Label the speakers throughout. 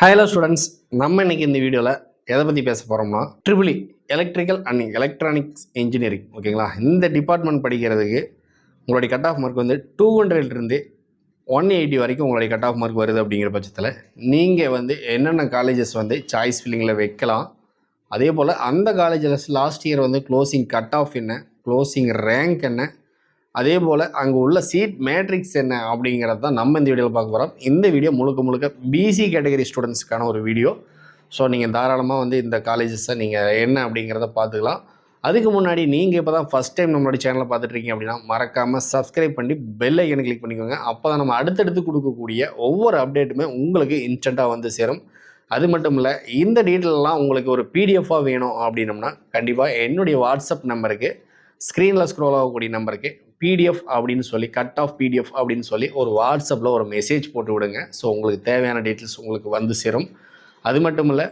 Speaker 1: Hello students, நம்ம இன்னைக்கு இந்த வீடியோவில் எதை பற்றி பேச போகிறோம்னா triple electrical and electronics engineering. ஓகேங்களா? இந்த டிபார்ட்மெண்ட் படிக்கிறதுக்கு உங்களுடைய கட் ஆஃப் மார்க் வந்து 200லேருந்து 180 வரைக்கும் உங்களுடைய கட் ஆஃப் மார்க் வருது. அப்படிங்கிற பட்சத்தில் நீங்கள் வந்து என்னென்ன காலேஜஸ் வந்து சாய்ஸ் ஃபில்லிங்கில் வைக்கலாம், அதே போல் அந்த காலேஜில் லாஸ்ட் இயர் வந்து க்ளோசிங் கட் ஆஃப் என்ன, க்ளோசிங் ரேங்க் என்ன, அதே போல் அங்கே உள்ள சீட் மேட்ரிக்ஸ் என்ன அப்படிங்கிறது தான் நம்ம இந்த வீடியோவில் பார்க்க போகிறோம். இந்த வீடியோ முழுக்க பிசி கேட்டகரி ஸ்டூடெண்ட்ஸ்க்கான ஒரு வீடியோ. ஸோ நீங்கள் தாராளமாக வந்து இந்த காலேஜஸை நீங்கள் என்ன அப்படிங்கிறத பார்த்துக்கலாம். அதுக்கு முன்னாடி நீங்கள் இப்போ தான் ஃபஸ்ட் டைம் நம்மளுடைய சேனலை பார்த்துட்ருக்கீங்க அப்படின்னா மறக்காமல் சப்ஸ்கிரைப் பண்ணி பெல் ஐக்கனை கிளிக் பண்ணிக்கோங்க. அப்போ தான் நம்ம அடுத்தடுத்து கொடுக்கக்கூடிய ஒவ்வொரு அப்டேட்டுமே உங்களுக்கு இன்ஸ்டண்ட்டாக வந்து சேரும். அது மட்டும் இல்லை, இந்த டீட்டெயிலெலாம் உங்களுக்கு ஒரு பிடிஎஃபாக வேணும் அப்படின்னம்னா கண்டிப்பாக என்னுடைய வாட்ஸ்அப் நம்பருக்கு, ஸ்க்ரீனில் ஸ்க்ரோல் ஆகக்கூடிய நம்பருக்கு பிடிஎஃப் அப்படின்னு சொல்லி, கட் ஆஃப் பிடிஎஃப் அப்படின்னு சொல்லி ஒரு வாட்ஸ்அப்பில் ஒரு மெசேஜ் போட்டு விடுங்க. ஸோ உங்களுக்கு தேவையான டீட்டெயில்ஸ் உங்களுக்கு வந்து சேரும். அது மட்டும் இல்லை,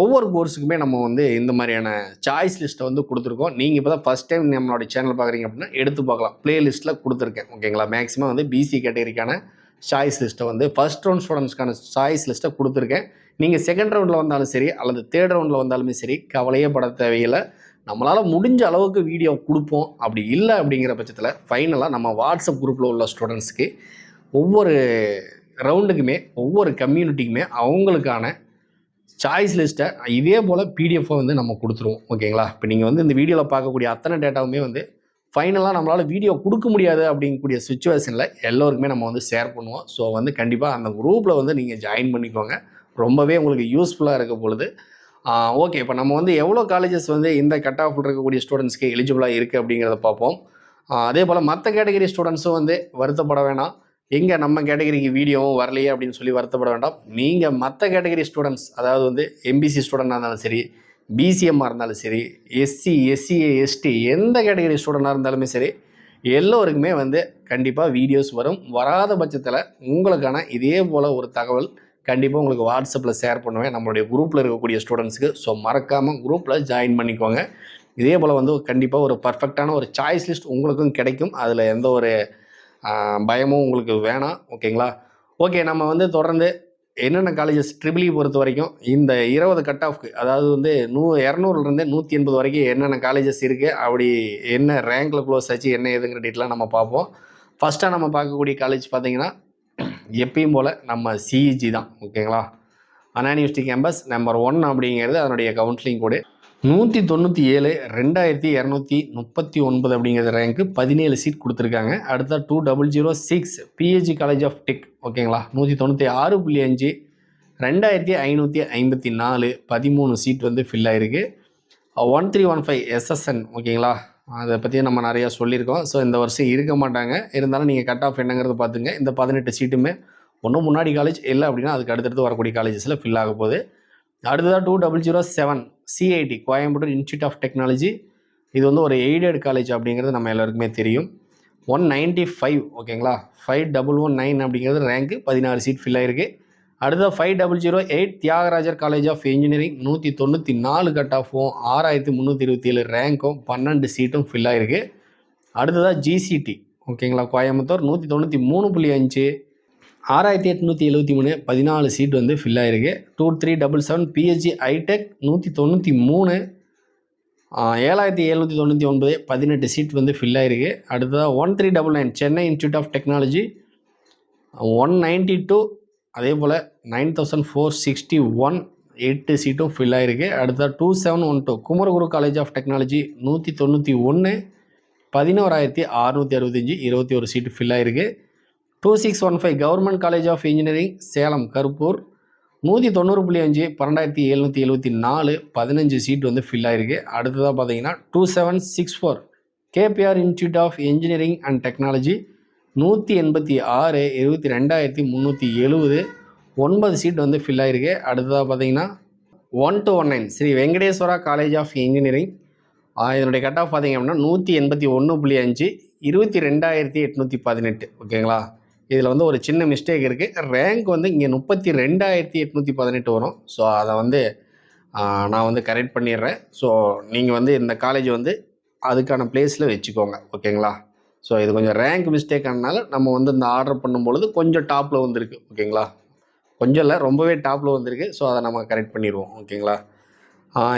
Speaker 1: ஒவ்வொரு கோர்ஸுக்குமே நம்ம வந்து இந்த மாதிரியான சாய்ஸ் லிஸ்ட்டை வந்து கொடுத்துருக்கோம். நீங்கள் இப்போ தான் ஃபஸ்ட் டைம் நம்மளோட சேனல் பார்க்குறீங்க அப்படின்னா எடுத்து பார்க்கலாம். ப்ளேலிஸ்ட்டில் கொடுத்துருக்கேன். ஓகேங்களா? மேக்ஸிமம் வந்து பிசி கேட்டகரிக்கான சாய்ஸ் லிஸ்ட்டை வந்து ஃபஸ்ட் ரவுண்ட் ஸ்டூடெண்ட்ஸ்க்கான சாய்ஸ் லிஸ்ட்டை கொடுத்துருக்கேன். நீங்கள் செகண்ட் ரவுண்டில் வந்தாலும் சரி அல்லது தேர்ட் ரவுண்டில் வந்தாலுமே சரி, கவலையே பட தேவையில்லை. நம்மளால் முடிஞ்ச அளவுக்கு வீடியோ கொடுப்போம். அப்படி இல்லை அப்படிங்கிற பட்சத்தில் ஃபைனலாக நம்ம வாட்ஸ்அப் குரூப்பில் உள்ள ஸ்டூடெண்ட்ஸ்க்கு ஒவ்வொரு ரவுண்டுக்குமே ஒவ்வொரு கம்யூனிட்டிக்குமே அவங்களுக்கான சாய்ஸ் லிஸ்ட்டை இதே போல் பிடிஎஃபாக வந்து நம்ம கொடுத்துருவோம். ஓகேங்களா? இப்போ நீங்கள் வந்து இந்த வீடியோவில் பார்க்கக்கூடிய அத்தனை டேட்டாவுமே வந்து ஃபைனலாக நம்மளால் வீடியோ கொடுக்க முடியாது அப்படிங்கக்கூடிய சுச்சுவேஷனில் எல்லோருக்குமே நம்ம வந்து ஷேர் பண்ணுவோம். ஸோ வந்து கண்டிப்பாக அந்த குரூப்பில் வந்து நீங்கள் ஜாயின் பண்ணிக்கோங்க. ரொம்பவே உங்களுக்கு யூஸ்ஃபுல்லாக இருக்க பொழுது. ஓகே, இப்போ நம்ம வந்து எவ்வளோ காலேஜஸ் வந்து இந்த கட் ஆஃபில் இருக்கக்கூடிய ஸ்டூடெண்ட்ஸ்க்கு எலிஜிபிளாக இருக்குது அப்படிங்கிறத பார்ப்போம். அதே போல் மற்ற கேட்டகரி ஸ்டூடெண்ட்ஸும் வந்து வருத்தப்பட வேணாம். எங்கே நம்ம கேட்டகரிக்கு வீடியோவும் வரலையே அப்படின்னு சொல்லி வருத்தப்பட வேண்டாம். நீங்கள் மற்ற கேட்டகரி ஸ்டூடெண்ட்ஸ், அதாவது வந்து எம்பிசி ஸ்டூடெண்டாக இருந்தாலும் சரி, பிசிஎம்மாக இருந்தாலும் சரி, எஸ்சி, எஸ்சிஏ, எஸ்டி, எந்த கேட்டகரி ஸ்டூடெண்டாக இருந்தாலுமே சரி, எல்லோருக்குமே வந்து கண்டிப்பாக வீடியோஸ் வரும். வராத பட்சத்தில் உங்களுக்கான இதே போல் ஒரு தகவல் கண்டிப்பாக உங்களுக்கு வாட்ஸ்அப்பில் ஷேர் பண்ணுவேன் நம்மளுடைய குரூப்பில் இருக்கக்கூடிய ஸ்டூடெண்ட்ஸுக்கு. ஸோ மறக்காமல் குரூப்பில் ஜாயின் பண்ணிக்கோங்க. இதே போல் வந்து கண்டிப்பாக ஒரு பர்ஃபெக்டான ஒரு சாய்ஸ் லிஸ்ட் உங்களுக்கும் கிடைக்கும். அதில் எந்த ஒரு பயமும் உங்களுக்கு வேணாம். ஓகேங்களா? ஓகே, நம்ம வந்து தொடர்ந்து என்னென்ன காலேஜஸ் ட்ரிபிள் பொறுத்த வரைக்கும் இந்த 20 கட் ஆஃப்க்கு, அதாவது வந்து 200லேருந்து 180 வரைக்கும் என்னென்ன காலேஜஸ் இருக்குது, அப்படி என்ன ரேங்கில் க்ளோஸ் ஆச்சு, என்ன ஏதுங்கிற டீட்டெயிலாக நம்ம பார்ப்போம். ஃபஸ்ட்டாக நம்ம பார்க்கக்கூடிய காலேஜ் பார்த்திங்கன்னா எப்பயும் போல் நம்ம சிஇஜி தான். ஓகேங்களா? அண்ணா யூனிவர்சிட்டி கேம்பஸ் நம்பர் 1 அப்படிங்கிறது அதனுடைய கவுன்சிலிங் கோடு 197 2239 அப்படிங்கிறது ரேங்க்கு 17 சீட் கொடுத்துருக்காங்க. அடுத்த 2006 பிஹெச்சி காலேஜ் ஆஃப் டெக். ஓகேங்களா? 196.5 2554 13 சீட் வந்து ஃபில் ஆகிருக்கு. 1315 எஸ்எஸ்என். ஓகேங்களா? அதை பற்றி நம்ம நிறையா சொல்லியிருக்கோம். ஸோ இந்த வருஷம் இருக்க மாட்டாங்க. இருந்தாலும் நீங்கள் கட் ஆஃப் என்னங்கிறது பார்த்துங்க. இந்த 18 சீட்டுமே ஒன்றும் முன்னாடி காலேஜ் இல்லை அப்படின்னா அதுக்கு அடுத்தடுத்து வரக்கூடிய காலேஜஸில் ஃபில் ஆக போகுது. அடுத்ததாக 2007 CIT Coimbatore institute of technology. இது வந்து ஒரு எய்டட் காலேஜ் அப்படிங்கிறது நம்ம எல்லாருக்குமே தெரியும். 195. ஓகேங்களா? 5119 அப்படிங்கிறது ரேங்க்கு 16 சீட் ஃபில் ஆகிருக்கு. அடுத்த 5008 Thiagarajar college of engineering 194 cut ஆஃபும் 6327 ரேங்க்கும் 12 சீட்டும் ஃபில் ஆகிருக்கு. அடுத்ததாக ஜிசிடி. ஓகேங்களா? கோயம்புத்தூர் 193.5 6873 14 சீட் வந்து ஃபில் ஆகிருக்கு. 2377 பிஹெச்சி ஐடெக் 193 7799 18 சீட் வந்து ஃபில் ஆகிருக்கு. அடுத்ததாக 1399 சென்னை இன்ஸ்டியூட் ஆஃப் டெக்னாலஜி 192. அதே போல் 9461 8 சீட்டும் ஃபில் ஆகிருக்கு. அடுத்ததாக 2712 Kumaraguru college of technology 191 11665 21 seat fill ஆகிருக்கு. 2615 government college of engineering Salem Karuppur 190.5 12774 15 seat வந்து ஃபில் ஆகிருக்கு. அடுத்ததாக பார்த்தீங்கன்னா 2764 KPR institute of engineering and technology 186 22,370 9 seat வந்து ஃபில் ஆகிருக்கு. அடுத்ததாக பார்த்தீங்கன்னா 1219 Sri Venkateswara college of engineering. இதனுடைய கட் ஆஃப் பார்த்தீங்க அப்படின்னா 181.5 22,818. ஓகேங்களா? இதில் வந்து ஒரு சின்ன மிஸ்டேக் இருக்குது. ரேங்க் வந்து இங்கே 32,818 வரும். ஸோ அதை வந்து நான் வந்து கரெக்ட் பண்ணிடுறேன். ஸோ நீங்கள் வந்து இந்த காலேஜ் வந்து அதுக்கான பிளேஸில் வச்சுக்கோங்க. ஓகேங்களா? ஸோ இது கொஞ்சம் ரேங்க் மிஸ்டேக் ஆனதுனால நம்ம வந்து இந்த ஆர்டர் பண்ணும்பொழுது கொஞ்சம் டாப்பில் வந்துருக்கு. ஓகேங்களா? கொஞ்சம் இல்லை, ரொம்பவே டாப்பில் வந்திருக்கு. ஸோ அதை நம்ம கரெக்ட் பண்ணிடுவோம். ஓகேங்களா?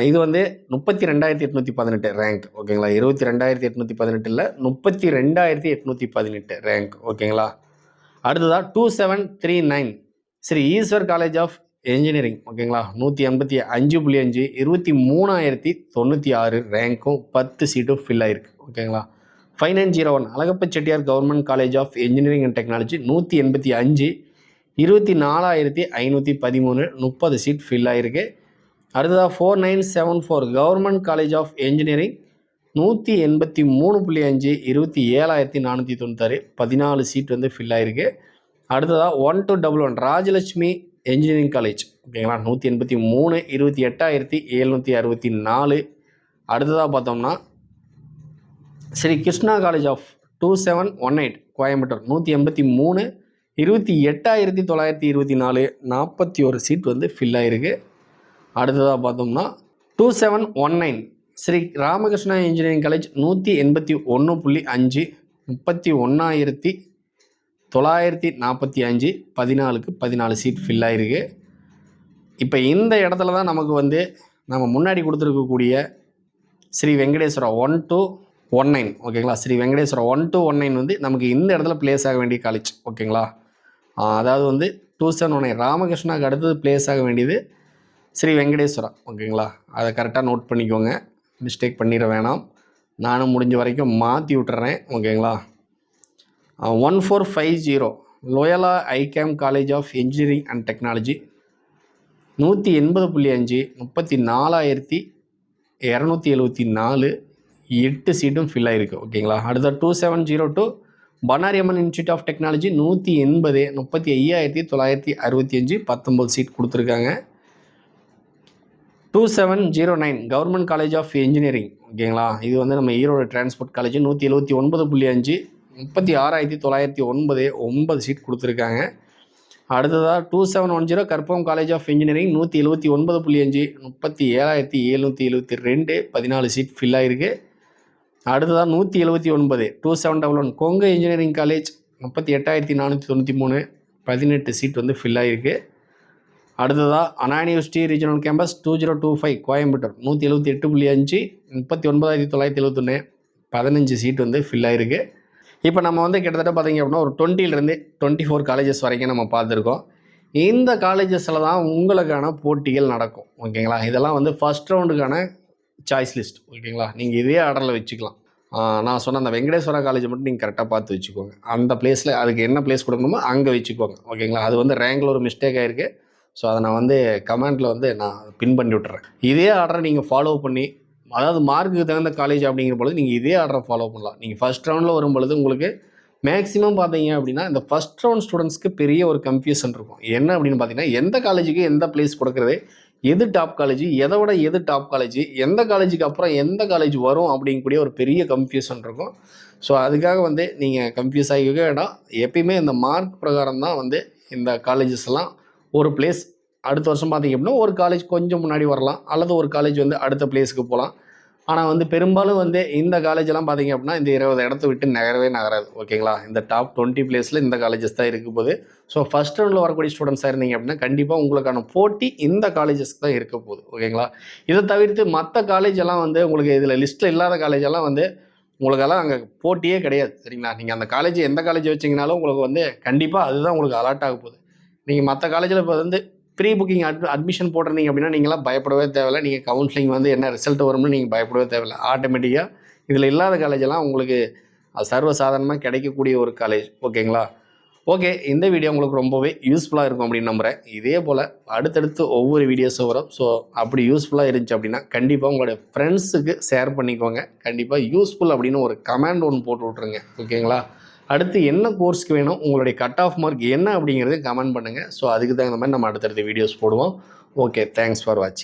Speaker 1: இது வந்து 32,818 ரேங்க். ஓகேங்களா? 22,818 இல்லை, 32,818 ரேங்க். ஓகேங்களா? அடுத்ததாக 2739 Sri Eswar college of engineering. ஓகேங்களா? 185.5 23,096 ரேங்க்கும் 10 சீட்டும் ஃபில் ஆகிருக்கு. ஓகேங்களா? 5901 Alagappa Chettiar government college of engineering and technology 185 24,513 30 seat fill ஆகிருக்கு. அடுத்ததாக 4974 government college of engineering 183.5 27,496 14 seat வந்து ஃபில் ஆகிருக்கு. அடுத்ததாக 1211 ராஜலட்சுமி என்ஜினியரிங் காலேஜ். ஓகேங்களா? 183 28,764. அடுத்ததாக பார்த்தோம்னா Sri Krishna college of 2718 Coimbatore 183 28,924 41 seat வந்து ஃபில் ஆகிருக்கு. அடுத்ததாக பார்த்தோம்னா 2719 ஸ்ரீ ராமகிருஷ்ணா இன்ஜினியரிங் காலேஜ் 181.5 31,945 14க்கு 14 சீட் ஃபில் ஆகிருக்கு. இப்போ இந்த இடத்துல தான் நமக்கு வந்து நம்ம முன்னாடி கொடுத்துருக்கக்கூடிய ஸ்ரீ வெங்கடேஸ்வரா 1219. ஓகேங்களா? ஸ்ரீ வெங்கடேஸ்வரா 1219 வந்து நமக்கு இந்த இடத்துல பிளேஸ் ஆக வேண்டிய காலேஜ். ஓகேங்களா? அதாவது வந்து 2719 ராமகிருஷ்ணாவுக்கு அடுத்தது பிளேஸ் ஆக வேண்டியது ஸ்ரீ வெங்கடேஸ்வரா. ஓகேங்களா? அதை கரெக்டாக நோட் பண்ணிக்கோங்க, மிஸ்டேக் பண்ணிட வேணாம். நானும் முடிஞ்ச வரைக்கும் மாற்றி விட்டுறேன். ஓகேங்களா? 1450 Loyola ICAM college of engineering and technology 180.5 34,274 8 சீட்டும் ஃபில் ஆகிருக்கு. ஓகேங்களா? அடுத்த 2702 Bannari Amman institute of technology 180 35,965 19 seat கொடுத்துருக்காங்க. 2709 கவர்மெண்ட் காலேஜ் ஆஃப் என்ஜினியரிங். ஓகேங்களா? இது வந்து நம்ம ஈரோடு டிரான்ஸ்போர்ட் காலேஜ் 179.5 36,909 9 சீட் கொடுத்துருக்காங்க. அடுத்ததாக 2710 Karpagam college of engineering 179.5 37,772 14 seat fill ஆகிருக்கு. அடுத்ததாக 179 2711 கொங்கு இன்ஜினியரிங் காலேஜ் 38,493 18 சீட் வந்து ஃபில் ஆகிருக்கு. அடுத்ததாக Anna university regional campus 2025 Coimbatore 178.5 39,971 15 seat வந்து ஃபில் ஆகிருக்கு. இப்போ நம்ம வந்து கிட்டத்தட்ட பார்த்திங்க அப்படின்னா ஒரு 20லேருந்து 24 காலேஜஸ் வரைக்கும் நம்ம பார்த்துருக்கோம். இந்த காலேஜஸில் தான் உங்களுக்கான போட்டிகள் நடக்கும். ஓகேங்களா? இதெல்லாம் வந்து ஃபஸ்ட் ரவுண்டுக்கான சாய்ஸ் லிஸ்ட். ஓகேங்களா? நீங்கள் இதே ஆர்டரில் வச்சுக்கலாம். நான் சொன்ன அந்த வெங்கடேஸ்வரா காலேஜை மட்டும் நீங்கள் கரெக்டாக பார்த்து வச்சுக்கோங்க. அந்த பிளேஸில் அதுக்கு என்ன பிளேஸ் கொடுக்கணுமோ அங்கே வச்சுக்கோங்க. ஓகேங்களா? அது வந்து ரேங்கில் ஒரு மிஸ்டேக் ஆகிருக்கு. ஸோ அதை நான் வந்து கமெண்ட்டில் வந்து நான் பின் பண்ணி விட்டுறேன். இதே ஆர்டரை நீங்கள் ஃபாலோ பண்ணி, அதாவது மார்க்குக்கு தகுந்த காலேஜ் அப்படிங்கிற பொழுது நீங்கள் இதே ஆர்டரை ஃபாலோ பண்ணலாம். நீங்கள் ஃபஸ்ட் ரவுண்டில் வரும் பொழுது உங்களுக்கு மேக்ஸிமம் பார்த்தீங்க அப்படின்னா இந்த ஃபஸ்ட் ரவுண்ட் ஸ்டூடெண்ட்ஸ்க்கு பெரிய ஒரு கன்ஃபியூஷன் இருக்கும். என்ன அப்படின்னு பார்த்தீங்கன்னா எந்த காலேஜுக்கு எந்த பிளேஸ் கொடுக்குறது, எது டாப் காலேஜ், எதை விட எது டாப் காலேஜ், எந்த காலேஜுக்கு அப்புறம் எந்த காலேஜ் வரும் அப்படிங்கக்கூடிய ஒரு பெரிய கன்ஃபியூஷன் இருக்கும். ஸோ அதுக்காக வந்து நீங்கள் கன்ஃபியூஸ் ஆகிக்க வேண்டாம். எப்பயுமே இந்த மார்க் பிரகாரம் தான் வந்து இந்த காலேஜஸ்லாம் ஒரு பிளேஸ் அடுத்த வருஷம் பார்த்திங்க அப்படின்னா ஒரு காலேஜ் கொஞ்சம் முன்னாடி வரலாம், அல்லது ஒரு காலேஜ் வந்து அடுத்த பிளேஸுக்கு போகலாம். ஆனால் வந்து பெரும்பாலும் வந்து இந்த காலேஜெல்லாம் பார்த்திங்க அப்படின்னா இந்த 20 இடத்த விட்டு நகராது. ஓகேங்களா? இந்த டாப் 20 பிளேஸில் இந்த காலேஜஸ் தான் இருக்க போகுது. ஸோ ஃபஸ்ட் ரவுண்டில் வரக்கூடிய ஸ்டூடெண்ட்ஸாக இருந்தீங்க அப்படின்னா கண்டிப்பாக உங்களுக்கான போட்டி இந்த காலேஜஸ்க்கு தான் இருக்க போகுது. ஓகேங்களா? இதை தவிர்த்து மற்ற காலேஜெல்லாம் வந்து உங்களுக்கு இதில் லிஸ்ட்டில் இல்லாத காலேஜெல்லாம் வந்து உங்களுக்கெல்லாம் அங்கே போட்டியே கிடையாது. சரிங்களா? நீங்கள் அந்த காலேஜ் எந்த காலேஜ் வச்சிங்கனாலும் உங்களுக்கு வந்து கண்டிப்பாக அதுதான் உங்களுக்கு அலாட் ஆக போகுது. நீங்கள் மற்ற காலேஜில் இப்போ வந்து ப்ரீ புக்கிங் அட்மிஷன் போட்டிருந்தீங்க அப்படின்னா நீங்களாம் பயப்படவே தேவையில்லை. நீங்கள் கவுன்சிலிங் வந்து என்ன ரிசல்ட் வரும்னு நீங்கள் பயப்படவே தேவையில்லை. ஆட்டோமேட்டிக்காக இதில் இல்லாத காலேஜெல்லாம் உங்களுக்கு சர்வசாதாரணமாக கிடைக்கக்கூடிய ஒரு காலேஜ். ஓகேங்களா? ஓகே, இந்த வீடியோ உங்களுக்கு ரொம்பவே யூஸ்ஃபுல்லாக இருக்கும் அப்படின்னு நம்புகிறேன். இதே போல் அடுத்தடுத்து ஒவ்வொரு வீடியோஸும் வரும். ஸோ அப்படி யூஸ்ஃபுல்லாக இருந்துச்சு அப்படின்னா கண்டிப்பாக உங்களுடைய ஃப்ரெண்ட்ஸுக்கு ஷேர் பண்ணிக்கோங்க. கண்டிப்பாக யூஸ்ஃபுல் அப்படின்னு ஒரு கமெண்ட் ஒன்று போட்டு விட்ருங்க. ஓகேங்களா? அடுத்து என்ன கோர்ஸ்க்கு வேணும், உங்களுடைய கட் ஆஃப் மார்க் என்ன அப்படிங்கிறது கமெண்ட் பண்ணுங்கள். ஸோ அதுக்கு தகுந்த மாதிரி நம்ம அடுத்தடுத்த வீடியோஸ் போடுவோம். ஓகே, தேங்க்ஸ் ஃபார் வாட்சிங்.